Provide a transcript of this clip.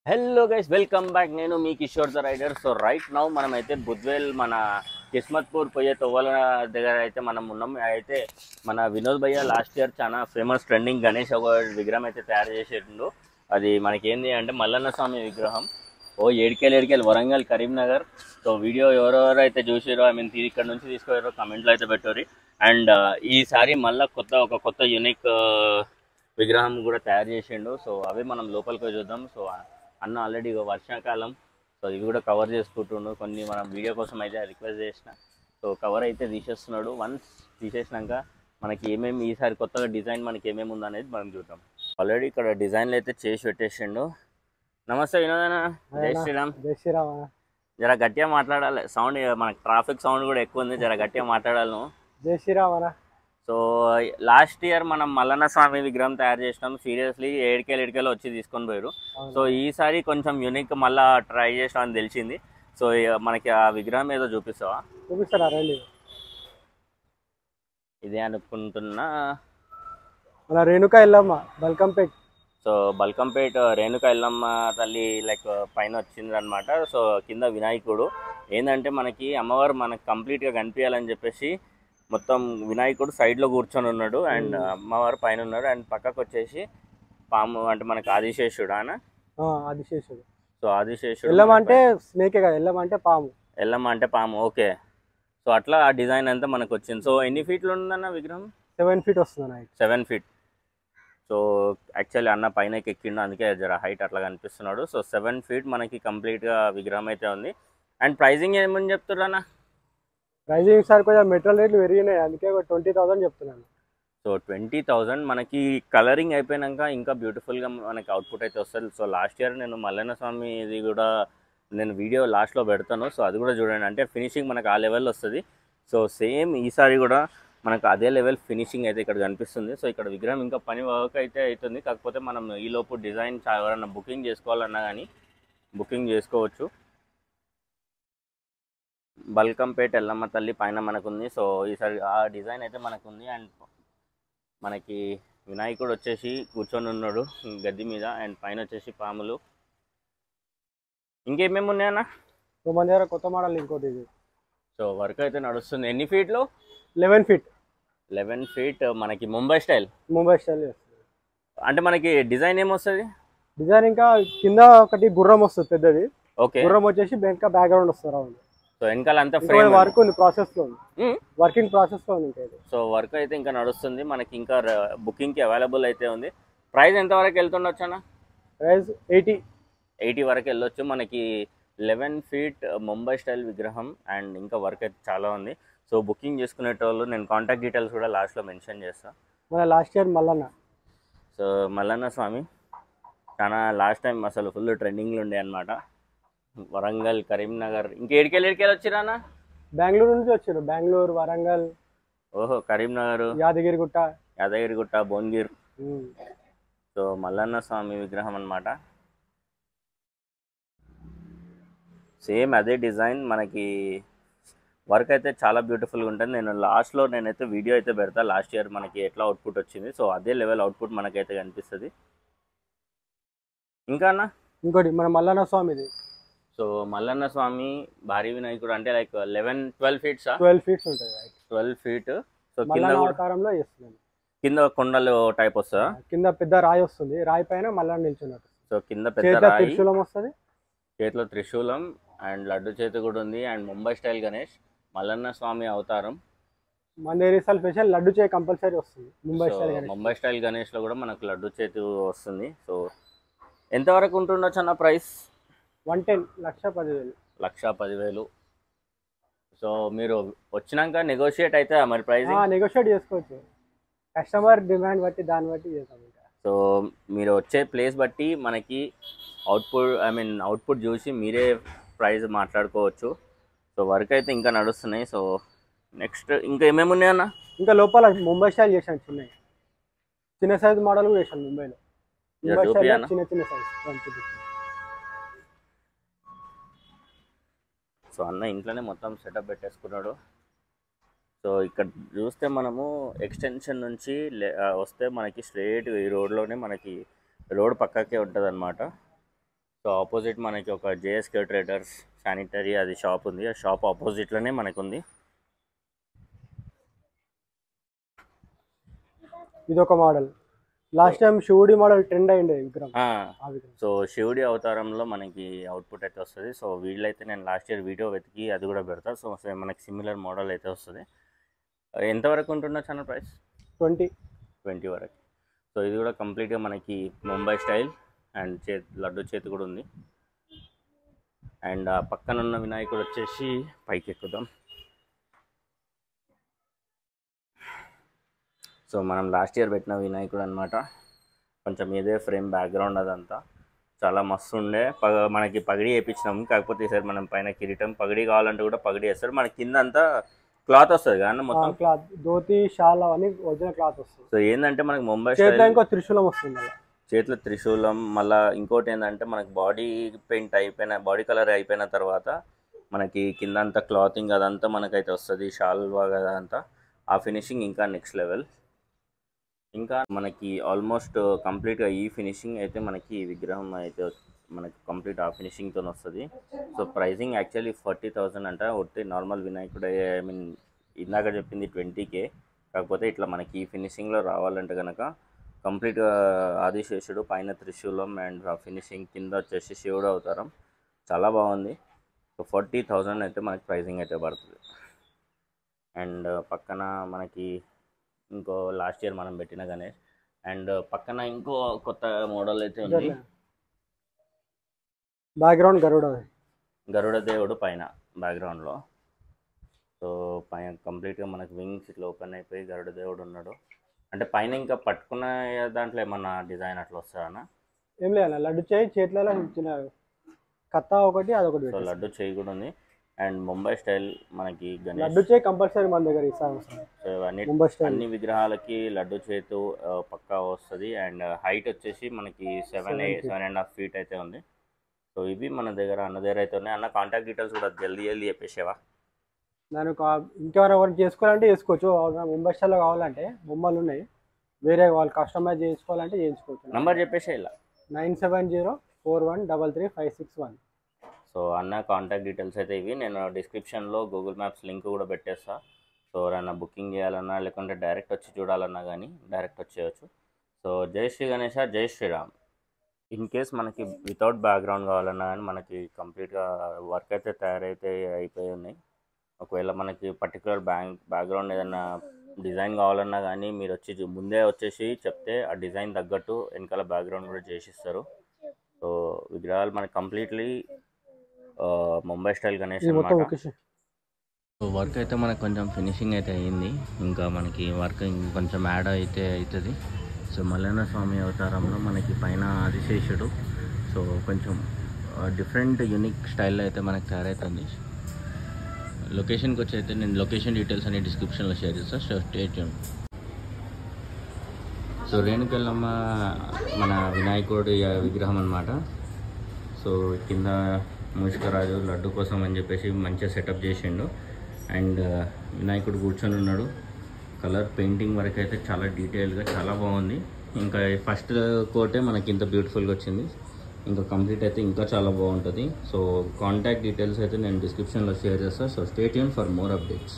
Hello guys, welcome back. నేను మీ Kishore the rider. So right now మనం అయితే బుద్వేల్ మన కిస్మత్పూర్ పోయే తొవ్వల దగ్గర అయితే మనం ఉన్నాం. అయితే మన వినోద్ భయ్య లాస్ట్ ఇయర్ చాలా ఫేమస్ ట్రెండింగ్ గణేష్ ఒక విగ్రహం అయితే తయారు చేసేటండు. అది మనకి ఏంది అంటే మల్లన్న స్వామి విగ్రహం. ఓ ఏడికేలు వరంగల్ కరీంనగర్. సో వీడియో ఎవరెవరు అయితే చూసారో ఇక్కడ నుంచి తీసుకుపోయారో కమెంట్లో అయితే పెట్టారు. అండ్ ఈసారి మళ్ళీ ఒక కొత్త యూనిక్ విగ్రహం కూడా తయారు చేసిండు. సో అవి మనం లోపలికి పోయి చూద్దాం. సో అన్న ఆల్రెడీ వర్షాకాలం, సో ఇవి కూడా కవర్ చేసుకుంటుండు. కొన్ని మనం వీడియో కోసం అయితే రిక్వెస్ట్ చేసిన. సో కవర్ అయితే తీసేస్తున్నాడు. వన్స్ తీసేసినాక మనకి ఏమేమి ఈసారి కొత్తగా డిజైన్ మనకి ఏమేమి ఉందనేది మనం చూద్దాం. ఆల్రెడీ ఇక్కడ డిజైన్లు అయితే చేసి పెట్టేసిండు. నమస్తే వినోదన. జై శ్రీరామ్. జై శ్రీరామ్. జర గట్టిగా మాట్లాడాలి. సౌండ్ మనకి ట్రాఫిక్ సౌండ్ కూడా ఎక్కువ ఉంది. జర గట్టిగా మాట్లాడాలి నువ్వు. జై శ్రీరామ్ అన్న. సో లాస్ట్ ఇయర్ మనం మల్లన్న స్వామి విగ్రహం తయారు చేసినాం. సీరియస్లీ ఏడికేలు వచ్చి తీసుకొని పోయారు. సో ఈసారి కొంచెం యూనిక్ మళ్ళీ ట్రై చేసినాం అని తెలిసింది. సో మనకి ఆ విగ్రహం ఏదో చూపిస్తావా? చూపిస్తారా రండి. ఇదే అనుకుంటున్నా. మన రేణుకా ఎల్లమ్మ బల్కంపేట్. సో బల్కంపేట్ రేణుక ఎల్లమ్మ తల్లి లైక్ పైన వచ్చింది అనమాట. సో కింద వినాయకుడు ఏంటంటే మనకి అమ్మవారు మనకు కంప్లీట్గా కనిపించాలని చెప్పేసి మొత్తం వినాయకుడు సైడ్లో కూర్చొని ఉన్నాడు. అండ్ అమ్మవారు పైన ఉన్నాడు. అండ్ పక్కకు వచ్చేసి పాము అంటే మనకి ఆదిశేషుడు ఆయన. ఆదిశేషుడు. సో ఆదిశేషుడు. ఎల్లమ్మ అంటే స్నేకే కదా, ఎల్లమ్మ అంటే పాము. ఎల్లమ్మ అంటే పాము. ఓకే. సో అట్లా ఆ డిజైన్ అంతా మనకు వచ్చింది. సో ఎన్ని ఫీట్లు ఉందన్న విగ్రహం? 7 feet వస్తుంది హైట్. 7 feet. సో యాక్చువల్లీ అన్న పైనకి ఎక్కిండు, అందుకే జర హైట్ అట్లా కనిపిస్తున్నాడు. సో 7 feet మనకి కంప్లీట్గా విగ్రహం అయితే ఉంది. అండ్ ప్రైజింగ్ ఏమని చెప్తున్నారు అన్న? ప్రైజింగ్ సార్ కొంచెం మెటీరియల్ రేట్లు పెరిగినాయి, అందుకే 20,000 చెప్తున్నాను. సో 20,000 మనకి కలరింగ్ అయిపోయాక ఇంకా బ్యూటిఫుల్గా మనకి అవుట్పుట్ అయితే వస్తుంది. సో లాస్ట్ ఇయర్ నేను మల్లన్న స్వామి ఇది కూడా నేను వీడియో లాస్ట్లో పెడతాను. సో అది కూడా చూడండి. అంటే ఫినిషింగ్ మనకు ఆ లెవెల్లో వస్తుంది. సో సేమ్ ఈసారి కూడా మనకు అదే లెవెల్ ఫినిషింగ్ అయితే ఇక్కడ కనిపిస్తుంది. సో ఇక్కడ విగ్రహం ఇంకా పని వర్క్ అయితే అవుతుంది. కాకపోతే మనం ఈలోపు డిజైన్ ఎవరైనా బుకింగ్ చేసుకోవాలన్నా కానీ బుకింగ్ చేసుకోవచ్చు. బల్కంపేట ఎల్లమ్మ తల్లి పైన మనకుంది. సో ఈసారి ఆ డిజైన్ అయితే మనకుంది. అండ్ మనకి వినాయకుడు వచ్చేసి కూర్చొని ఉన్నాడు గద్దె మీద. అండ్ పైన వచ్చేసి పాములు. ఇంకేమేమి ఉన్నాయన్న? సో మన దగ్గర కొత్త మోడల్ ఇంకోటి ఇది. సో వర్క్ అయితే నడుస్తుంది. ఎన్ని ఫీట్లు? 11 feet. 11 feet మనకి ముంబై స్టైల్. ముంబై స్టైల్ అంటే మనకి డిజైన్ ఏమొస్తుంది? డిజైన్ ఇంకా కింద ఒకటి గుర్రం వస్తుంది పెద్దది. ఓకే. గుర్రం వచ్చేసి వెనక బ్యాక్గ్రౌండ్ వస్తుంది రౌండ్. సో వెనకాల అంతా ఫ్రేమ్ వర్క్ ఉంది, ప్రాసెస్ లో ఉంది, వర్కింగ్ ప్రాసెస్ లో ఉంది ఇంకా. సో వర్క్ అయితే ఇంకా నడుస్తుంది. మనకి ఇంకా బుకింగ్కి అవైలబుల్ అయితే ఉంది. ప్రైస్ ఎంత వరకు వెళ్తుండొచ్చు అన్న? ప్రైస్ 80 వరకు వెళ్ళొచ్చు. మనకి 11 feet ముంబై స్టైల్ విగ్రహం. అండ్ ఇంకా వర్క్ అయితే చాలా ఉంది. సో బుకింగ్ చేసుకునేటోళ్ళు నేను కాంటాక్ట్ డీటెయిల్స్ కూడా లాస్ట్లో మెన్షన్ చేస్తాను. మన last year Mallanna. So Mallanna Swamy చాలా లాస్ట్ టైం అసలు ఫుల్ ట్రెండింగ్లో ఉండే అనమాట. వరంగల్, కరీంనగర్, ఇంకా ఏడికెళ్ళి వచ్చిరా అన్న? బెంగళూరు నుంచి వచ్చారు. బెంగళూరు, వరంగల్, ఓహో, కరీంనగర్, యాదగిరిగుట్ట, భువనగిర్. సో మల్లన్న స్వామి విగ్రహం అనమాట. సేమ్ అదే డిజైన్. మనకి వర్క్ అయితే చాలా బ్యూటిఫుల్గా ఉంటుంది. నేను లాస్ట్లో నేనైతే వీడియో అయితే పెడతా లాస్ట్ ఇయర్ మనకి ఎట్లా అవుట్పుట్ వచ్చింది. సో అదే లెవెల్ అవుట్పుట్ మనకైతే కనిపిస్తుంది. ఇంకా అన్న ఇంకోటి మన మల్లన్న స్వామిది. సో మల్లన్న స్వామి భారీ వినాయకుడు అంటే లైక్ 12 feet. 12 feet ఉంటుంది. 12 feet. సో కింద ఆకారంలో చేస్తున్నాను. కింద కొండలు టైప్ వస్తుందా? కింద పెద్ద రాయి వస్తుంది, రాయి పైన మల్లన్న నిల్చున్నట్టు. సో కింద పెద్ద రాయి, త్రిశూలం వస్తుంది, చేతిలో త్రిశూలం అండ్ లడ్డు చేతి కూడా ఉంది. అండ్ ముంబై స్టైల్ గణేష్ మల్లన్న స్వామి అవతారం. మన ఏరియా స్పెషల్ లడ్డు చేయి కంపల్సరీ వస్తుంది. ముంబై స్టైల్ గణేష్ లో కూడా మనకు లడ్డు చేతి వస్తుంది. సో ఎంతవరకు ఉంటుండొచ్చు అన్న ప్రైస్? 110, 1,10,000. 1,10,000. సో మీరు వచ్చినాక నెగోషియేట్ అయితే మరి ప్రైస్ నెగోషియేట్ చేసుకోవచ్చు. కస్టమర్ డిమాండ్ బట్టి దాన్ని బట్టి చేస్తాం. సో మీరు వచ్చే ప్లేస్ బట్టి మనకి అవుట్పుట్ చూసి మీరే ప్రైస్ మాట్లాడుకోవచ్చు. సో వర్క్ అయితే ఇంకా నడుస్తున్నాయి. సో నెక్స్ట్ ఇంకా ఏమేమి ఉన్నాయన్న? ఇంకా లోపల ముంబై స్టైల్ చేశాను. చిన్న సైజ్ మోడల్ కూడా చేశాను ముంబైలో. చిన్న సైజ్. సో అన్న ఇంట్లోనే మొత్తం సెటప్ పెట్టేసుకున్నాడు. సో ఇక్కడ చూస్తే మనము ఎక్స్టెన్షన్ నుంచి వస్తే మనకి స్ట్రైట్ ఈ రోడ్లోనే మనకి రోడ్ పక్కకే ఉంటుంది అనమాట. సో ఆపోజిట్ మనకి ఒక జేఎస్కే ట్రేడర్స్ శానిటరీ అది షాప్ ఉంది. ఆ షాప్ ఆపోజిట్లోనే మనకు ఉంది. ఇది ఒక మోడల్. లాస్ట్ టైం శివుడి మోడల్ ట్రెండ్ అయింది విగ్రహం. సో శివుడి అవతారంలో మనకి అవుట్పుట్ అయితే వస్తుంది. సో వీళ్ళైతే నేను లాస్ట్ ఇయర్ వీడియో వెతికి అది కూడా పెడతా. సో మనకి సిమిలర్ మోడల్ అయితే వస్తుంది. ఎంతవరకు ఉంటుందో ఛానల్ ప్రైస్? 20 వరకు. సో ఇది కూడా కంప్లీట్గా మనకి ముంబై స్టైల్ అండ్ లడ్డు చేతి కూడా ఉంది. అండ్ ఆ పక్కన ఉన్న వినాయకుడు వచ్చేసి పైకి ఎక్కుదాం. సో మనం లాస్ట్ ఇయర్ పెట్టిన వినాయకుడు అనమాట. కొంచెం ఇదే ఫ్రేమ్ బ్యాక్గ్రౌండ్ అదంతా చాలా మస్తు ఉండే. మనకి పగిడి వేయించినాము. కాకపోతే ఈసారి మనం పైన కిరీటం పగిడి కావాలంటే కూడా పగిడి వేస్తారు. మన కింద అంతా క్లాత్ వస్తుంది కానీ మొత్తం క్లాత్, ధోతి, షాల్ అవన్నీ ఒరిజినల్ క్లాత్ వస్తుంది. సో ఏంటంటే మనకి ముంబై ఇంకో త్రిశూలం వస్తుంది, చేతిలో త్రిశూలం. మళ్ళీ ఇంకోటి ఏంటంటే మనకి బాడీ పెయింట్ అయిపోయిన, బాడీ కలర్ అయిపోయిన తర్వాత మనకి కింద అంతా క్లాతింగ్ అదంతా మనకైతే వస్తుంది. షాల్ అదంతా ఆ ఫినిషింగ్ ఇంకా నెక్స్ట్ లెవెల్. ఇంకా మనకి ఆల్మోస్ట్ కంప్లీట్గా ఈ ఫినిషింగ్ అయితే మనకి ఈ విగ్రహం అయితే మనకి కంప్లీట్ ఆ ఫినిషింగ్తో వస్తుంది. సో ప్రైజింగ్ యాక్చువల్లీ 40,000 అంట. ఒట్టి నార్మల్ వినాయకుడు, ఐ మీన్ ఇందాక చెప్పింది 20K. కాకపోతే ఇట్లా మనకి ఈ ఫినిషింగ్లో రావాలంటే కనుక కంప్లీట్గా ఆదిశేషుడు, పైన త్రిశూలం అండ్ ఆ ఫినిషింగ్ కింద వచ్చేసి శివుడు అవతారం చాలా బాగుంది. సో 40,000 అయితే మనకి ప్రైజింగ్ అయితే పడుతుంది. అండ్ పక్కన మనకి ఇంకో లాస్ట్ ఇయర్ మనం పెట్టిన గణేష్. అండ్ పక్కన ఇంకో కొత్త మోడల్ అయితే ఉంది. బ్యాక్గ్రౌండ్ గరుడ దేవుడు పైన బ్యాక్గ్రౌండ్లో. సో పైన కంప్లీట్గా మనకి వింగ్స్ ఇట్లా ఓపెన్ అయిపోయి గరుడ దేవుడు ఉన్నాడు. అంటే పైన ఇంకా పట్టుకున్న దాంట్లో ఏమన్నా డిజైన్ అట్లా వస్తుందన్నా? ఏం లేదు, లడ్డు చేయి చేతిలో చిన్న కత్త ఒకటి, అదొకటి. సో లడ్డు చేయి కూడా ఉంది. అండ్ ముంబై స్టైల్ మనకి గణేష్ లడ్డు చేయి కంపల్సరీ మన దగ్గర ఇస్తాము. సో అన్ని విగ్రహాలకి లడ్డు చేతు పక్కా వస్తుంది. అండ్ హైట్ వచ్చేసి మనకి 7.5 feet అయితే ఉంది. సో ఇవి మన దగ్గర అన్న దగ్గర అయితే ఉన్నాయి. అన్న కాంటాక్ట్ డీటెయిల్స్ కూడా జల్దీ చెప్పేసేవా? నేను ఇంకెవరు చేసుకోవాలంటే చేసుకోవచ్చు. ముంబై స్టైల్లో కావాలంటే బొమ్మలు ఉన్నాయి, వేరే వాళ్ళు కస్టమైజ్ చేసుకోవాలంటే చేయించుకోవచ్చు. నెంబర్ చెప్పేసే ఇలా 9704133561. సో అన్న కాంటాక్ట్ డీటెయిల్స్ అయితే ఇవి. నేను డిస్క్రిప్షన్లో గూగుల్ మ్యాప్స్ లింక్ కూడా పెట్టేస్తా. సో ఎవరైనా బుకింగ్ చేయాలన్నా లేకుంటే డైరెక్ట్ వచ్చి చూడాలన్నా కానీ డైరెక్ట్ వచ్చేయచ్చు. సో జై శ్రీ గణేష, జై శ్రీరామ్. ఇన్ కేస్ మనకి వితౌట్ బ్యాక్గ్రౌండ్ కావాలన్నా కానీ మనకి కంప్లీట్గా వర్క్ అయితే తయారైతే అయిపోయి ఉన్నాయి. ఒకవేళ మనకి పర్టికులర్ బ్యాక్గ్రౌండ్ ఏదైనా డిజైన్ కావాలన్నా కానీ మీరు వచ్చి ముందే వచ్చేసి చెప్తే ఆ డిజైన్ తగ్గట్టు వెనకాల బ్యాక్గ్రౌండ్ కూడా చేసిస్తారు. సో విగ్రహాలు మనకి కంప్లీట్లీ ముంబై స్టైల్ గణేష్ అన్నమాట. సో వర్క్ అయితే మనకు కొంచెం ఫినిషింగ్ అయితే అయ్యింది. ఇంకా మనకి వర్క్ ఇంకొంచెం యాడ్ అయితే అవుతుంది. సో మల్లన్న స్వామి అవతారంలో మనకి పైన ఆదిశేషుడు. సో కొంచెం డిఫరెంట్ యూనిక్ స్టైల్లో అయితే మనకు తయారవుతుంది. లొకేషన్కి వచ్చి అయితే నేను లొకేషన్ డీటెయిల్స్ అన్ని డిస్క్రిప్షన్లో షేర్ చేస్తాను. So stay tune. So Renukellamma మన వినాయకుడి విగ్రహం అన్నమాట. సో కింద మూషికరాజు లడ్డు కోసం అని చెప్పేసి మంచిగా సెటప్ చేసిండు. అండ్ వినాయకుడు కూర్చొని ఉన్నాడు. కలర్ పెయింటింగ్ వరకు అయితే చాలా డీటెయిల్గా చాలా బాగుంది. ఇంకా ఫస్ట్ కోటే మనకి ఇంత బ్యూటిఫుల్గా వచ్చింది. ఇంకా కంప్లీట్ అయితే ఇంకా చాలా బాగుంటుంది. సో కాంటాక్ట్ డీటెయిల్స్ అయితే నేను డిస్క్రిప్షన్లో షేర్ చేస్తాను. So stay tune for more updates.